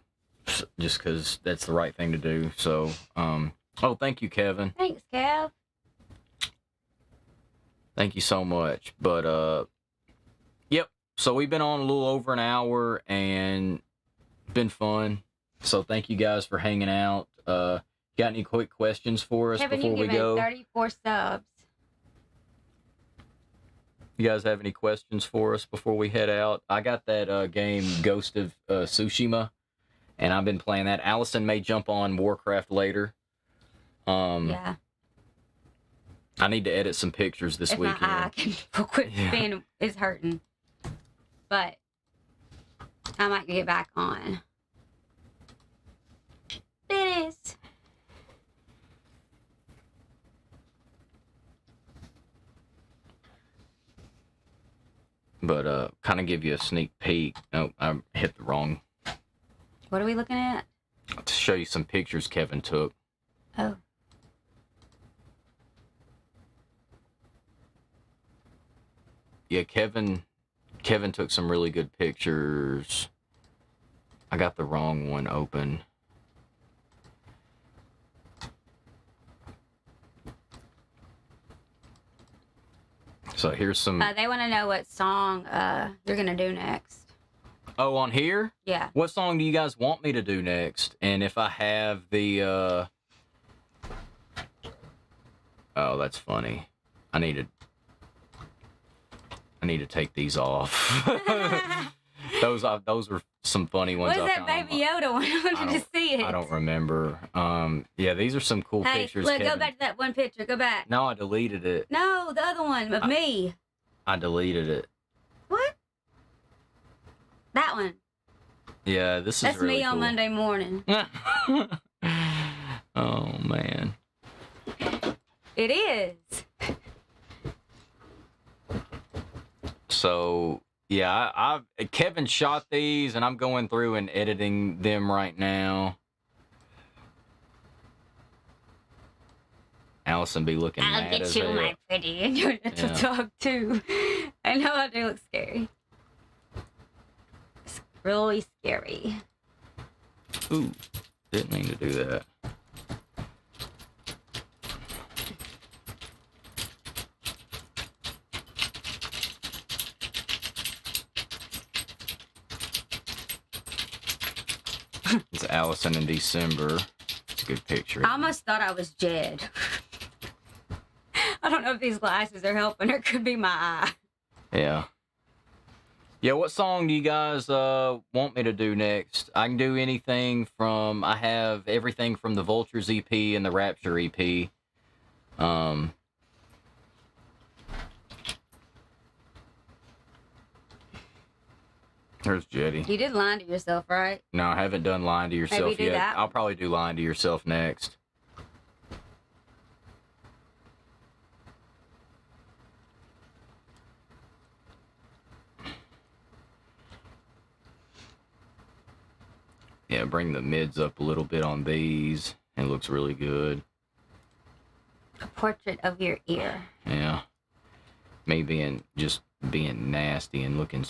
S1: just because that's the right thing to do. So, oh, thank you, Kevin.
S4: Thanks, Kev.
S1: Thank you so much. But, yep. So we've been on a little over an hour and been fun. So thank you guys for hanging out. Got any quick questions for us before we go?
S4: 34 subs.
S1: You guys have any questions for us before we head out? I got that game Ghost of Tsushima, and I've been playing that. Allison may jump on Warcraft later.
S4: Yeah.
S1: I need to edit some pictures this weekend.
S4: My eye can quit being is hurting. But I might get back on. It is.
S1: But kind of give you a sneak peek. Oh, I hit the wrong.
S4: What are we looking at?
S1: To show you some pictures Kevin took.
S4: Oh.
S1: Yeah, Kevin took some really good pictures. I got the wrong one open. So here's some...
S4: They want to know what song you're going to do next.
S1: Oh, on here?
S4: Yeah.
S1: What song do you guys want me to do next? And if I have the... Oh, that's funny. I need to take these off. Those were some funny ones.
S4: What is that Baby Yoda one? I wanted to see it.
S1: I don't remember. Yeah, these are some cool pictures.
S4: Look,
S1: Kevin.
S4: go back to that one picture. Go back.
S1: No, I deleted it.
S4: No, the other one of me.
S1: I deleted it.
S4: What? That one.
S1: Yeah, this is
S4: That's
S1: really
S4: me on
S1: cool.
S4: Monday morning.
S1: Oh, man.
S4: It is.
S1: So, yeah, Kevin shot these, and I'm going through and editing them right now. Allison be looking
S4: I'll
S1: mad
S4: get
S1: as
S4: you,
S1: hell.
S4: my pretty, and your little dog, too. I know I do look scary. It's really scary.
S1: Ooh, didn't mean to do that. It's Allison in December. It's a good picture.
S4: I almost thought I was Jed. I don't know if these glasses are helping, or it could be my eye.
S1: Yeah. Yeah, what song do you guys want me to do next? I can do anything from... I have everything from the Vultures EP and the Rapture EP. There's Jetty.
S4: You did Lying to Yourself, right?
S1: No, I haven't done Lying to Yourself
S4: Maybe do
S1: yet.
S4: that
S1: I'll
S4: one.
S1: probably do Lying to Yourself next. Yeah, bring the mids up a little bit on these. It looks really good.
S4: A Portrait of Your Ear.
S1: Yeah. Me being nasty and looking...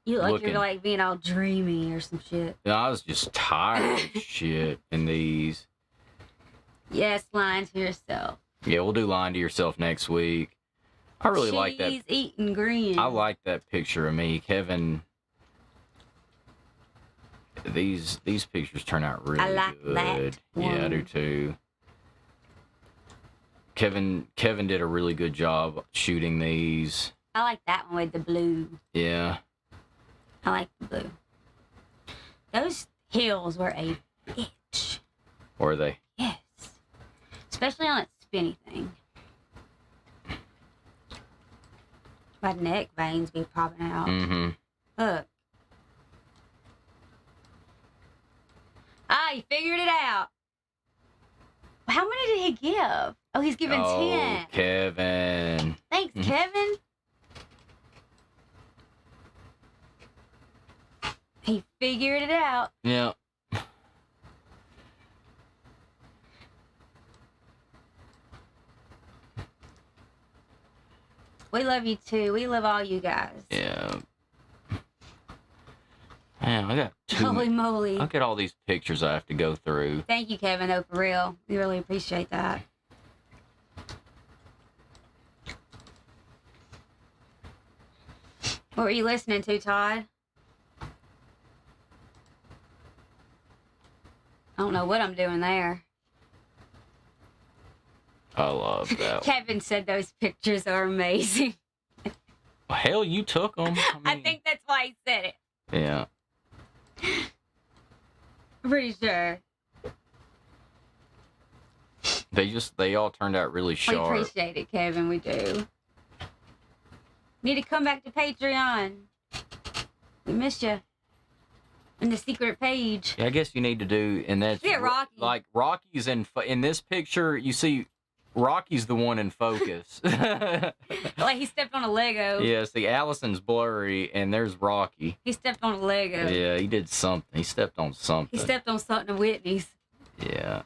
S4: You look like you're like being all dreamy or some shit.
S1: I was just tired of shit in these.
S4: Yes, Lying to Yourself.
S1: Yeah, we'll do Lying to Yourself next week. I really like that.
S4: She's eating green.
S1: I like that picture of me. Kevin... These pictures turn out really good.
S4: I like that
S1: Yeah, I do
S4: one.
S1: too. Kevin did a really good job shooting these.
S4: I like that one with the blue.
S1: Yeah.
S4: I like the blue. Those heels were a bitch.
S1: Were they?
S4: Yes. Especially on that spinny thing. My neck veins be popping out.
S1: Mm-hmm.
S4: Look. Ah, he figured it out. How many did he give? Oh, he's giving 10.
S1: Kevin.
S4: Thanks, Kevin. He figured it out.
S1: Yeah.
S4: We love you too. We love all you guys.
S1: Yeah. Man, I got
S4: Holy moly.
S1: Look at all these pictures I have to go through.
S4: Thank you, Kevin, though, for real. We really appreciate that. What were you listening to, Todd? I don't know what I'm doing there.
S1: I love that.
S4: Kevin said those pictures are amazing.
S1: Well, hell, you took them.
S4: I think that's why he said it.
S1: Yeah.
S4: I'm pretty sure.
S1: They all turned out really
S4: We
S1: sharp.
S4: appreciate it, Kevin. We do. Need to come back to Patreon. We miss you. in the secret page.
S1: Yeah, I guess you need to do, and that's
S4: Yeah, Rocky.
S1: Like Rocky's in this picture. You see, Rocky's the one in focus.
S4: Like he stepped on a Lego.
S1: Yeah, see, Allison's blurry, and there's Rocky.
S4: He stepped on a Lego.
S1: Yeah, he did something. He stepped on something.
S4: He stepped on something of Whitney's.
S1: Yeah.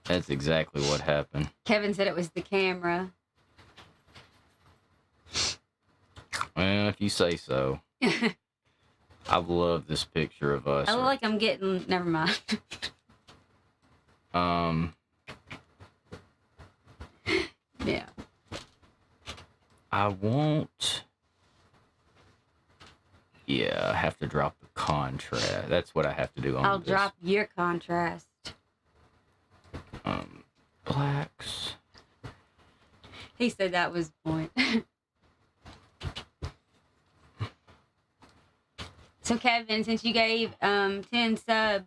S1: That's exactly what happened.
S4: Kevin said it was the camera.
S1: Well, if you say so. I love this picture of us.
S4: I look like I'm getting... Never mind. Yeah.
S1: I won't... Yeah, I have to drop the contrast. That's what I have to do on
S4: I'll
S1: this.
S4: drop your contrast.
S1: Blacks.
S4: He said that was the point. So Kevin, since you gave 10 subs,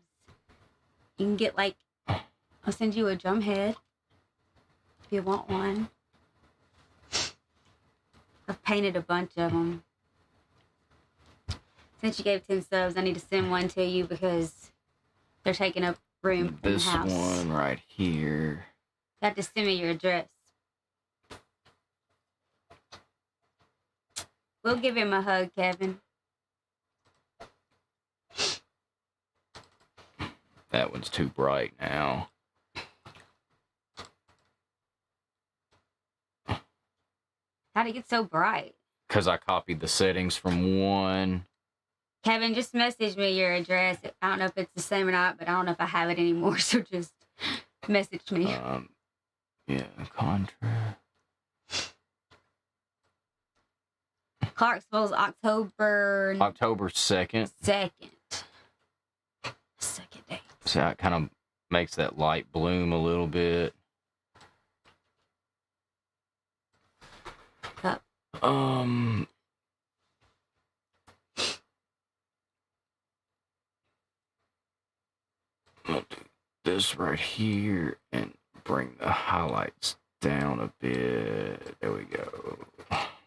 S4: you can get like, I'll send you a drum head if you want one. I've painted a bunch of them. Since you gave 10 subs, I need to send one to you because they're taking up room in the house.
S1: This one right here.
S4: You have to send me your address. We'll give him a hug, Kevin.
S1: That one's too bright now.
S4: How'd it get so bright?
S1: Because I copied the settings from one.
S4: Kevin, just message me your address. I don't know if it's the same or not, but I don't know if I have it anymore, so just message me.
S1: Yeah, contrast.
S4: Clarksville's October
S1: 2nd.
S4: 2nd. Second day.
S1: So it kind of makes that light bloom a little bit.
S4: Cup.
S1: I'll do this right here and bring the highlights down a bit. There we go.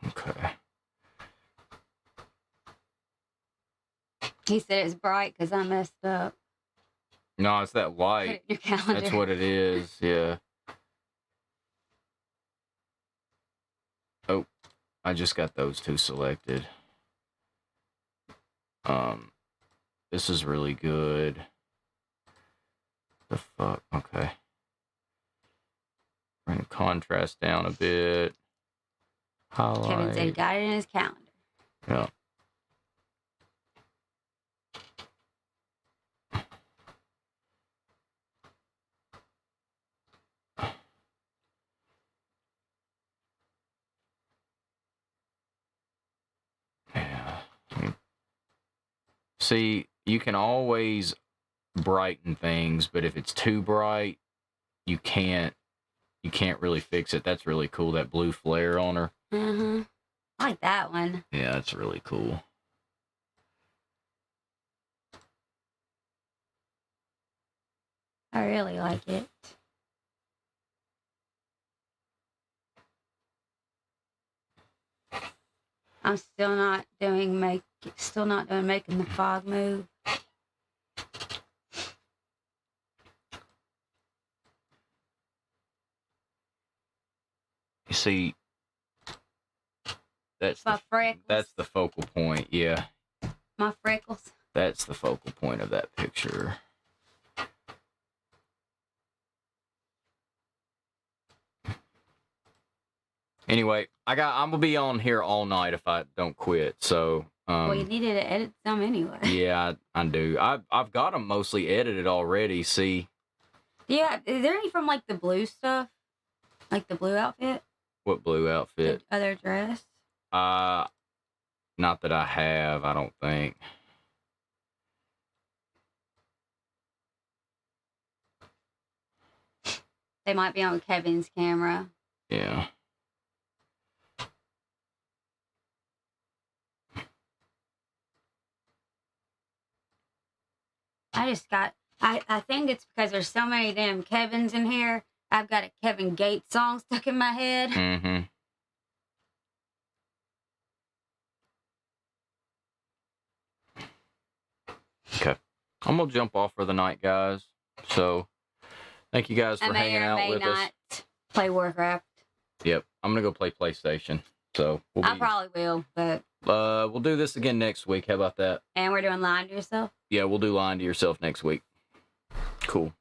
S1: Okay.
S4: He said it's bright because I messed up.
S1: No, it's that
S4: Put
S1: light.
S4: it in your calendar.
S1: That's what it is, yeah. Oh, I just got those two selected. This is really good. The fuck? Okay. Bring the contrast down a bit. Highlight.
S4: Kevin said he got it in his calendar.
S1: Yeah. Yeah. See, you can always brighten things, but if it's too bright, you can't really fix it. That's really cool, that blue flare on her.
S4: I like that one.
S1: Yeah, that's really cool.
S4: I really like it. I'm still not doing making the fog move.
S1: You see, that's
S4: My freckles.
S1: that's the focal point. Yeah,
S4: My freckles.
S1: that's the focal point of that picture. Anyway, I'm gonna be on here all night if I don't quit. So,
S4: Well, you needed to edit some anyway.
S1: yeah, I do. I've got them mostly edited already. See,
S4: Yeah, is there any from like the blue stuff? Like the blue outfit?
S1: what blue outfit?
S4: The other dress?
S1: Not that I have. I don't think.
S4: They might be on Kevin's camera.
S1: Yeah.
S4: I think it's because there's so many damn Kevins in here. I've got a Kevin Gates song stuck in my head.
S1: Mm-hmm. I'm gonna jump off for the night, guys. So thank you guys
S4: I
S1: for
S4: may
S1: hanging
S4: or
S1: out
S4: may
S1: with us.
S4: not play Warcraft.
S1: Yep, I'm gonna go play PlayStation. So
S4: I probably will, but
S1: we'll do this again next week. How about that?
S4: and we're doing Lying to Yourself.
S1: Yeah, we'll do Lying to Yourself next week. Cool.